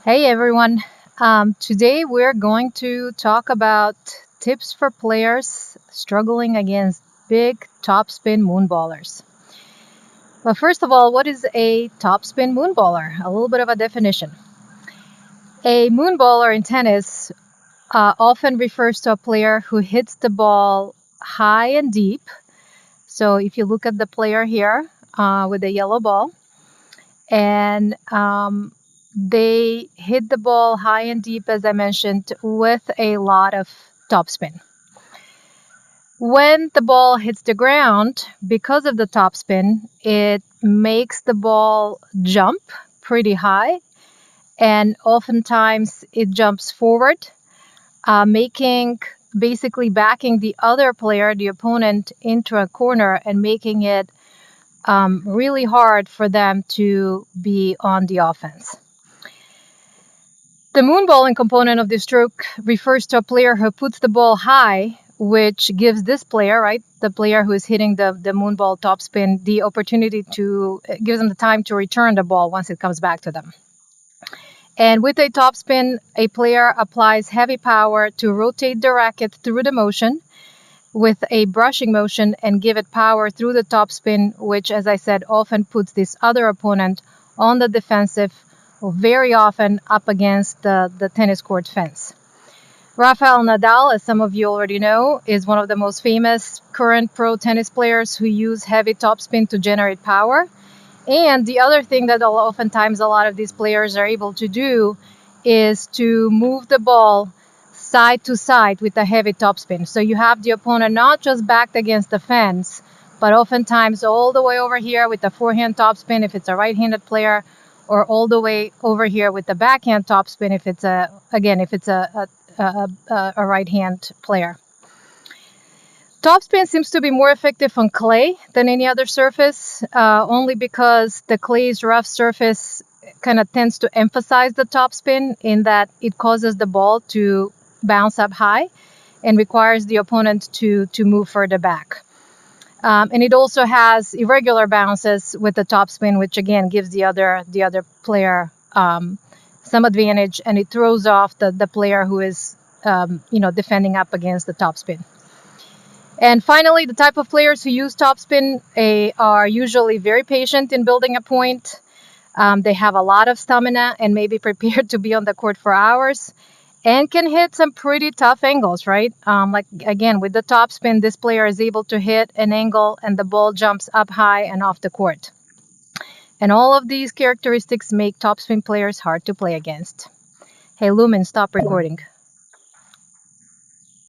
Hey everyone. Today we're going to talk about tips for players struggling against big topspin moonballers. But first of all, what is a topspin moonballer? A little bit of a definition. A moonballer in tennis often refers to a player who hits the ball high and deep. So if you look at the player here with the yellow ball, and they hit the ball high and deep, as I mentioned, with a lot of topspin. When the ball hits the ground, because of the topspin, it makes the ball jump pretty high, and oftentimes it jumps forward, basically backing the other player, the opponent, into a corner and making it really hard for them to be on the offense. The moonballing component of the stroke refers to a player who puts the ball high, which gives this player, right, the player who is hitting the moonball topspin, the opportunity gives them the time to return the ball once it comes back to them. And with a topspin, a player applies heavy power to rotate the racket through the motion with a brushing motion and give it power through the topspin, which, as I said, often puts this other opponent on the defensive, very often up against the tennis court fence. Rafael Nadal, as some of you already know, is one of the most famous current pro tennis players who use heavy topspin to generate power. And the other thing that oftentimes a lot of these players are able to do is to move the ball side to side with a heavy topspin. So you have the opponent not just backed against the fence, but oftentimes all the way over here with the forehand topspin if it's a right-handed player, or all the way over here with the backhand topspin if it's a right-hand player. Topspin seems to be more effective on clay than any other surface, only because the clay's rough surface kind of tends to emphasize the topspin in that it causes the ball to bounce up high and requires the opponent to move further back. And it also has irregular bounces with the topspin, which again gives the other player some advantage, and it throws off the player who is defending up against the topspin. And finally, the type of players who use topspin are usually very patient in building a point. They have a lot of stamina and may be prepared to be on the court for hours, and can hit some pretty tough angles, right? Like, again, with the topspin, this player is able to hit an angle and the ball jumps up high and off the court. And all of these characteristics make topspin players hard to play against. Hey, Lumen, stop recording.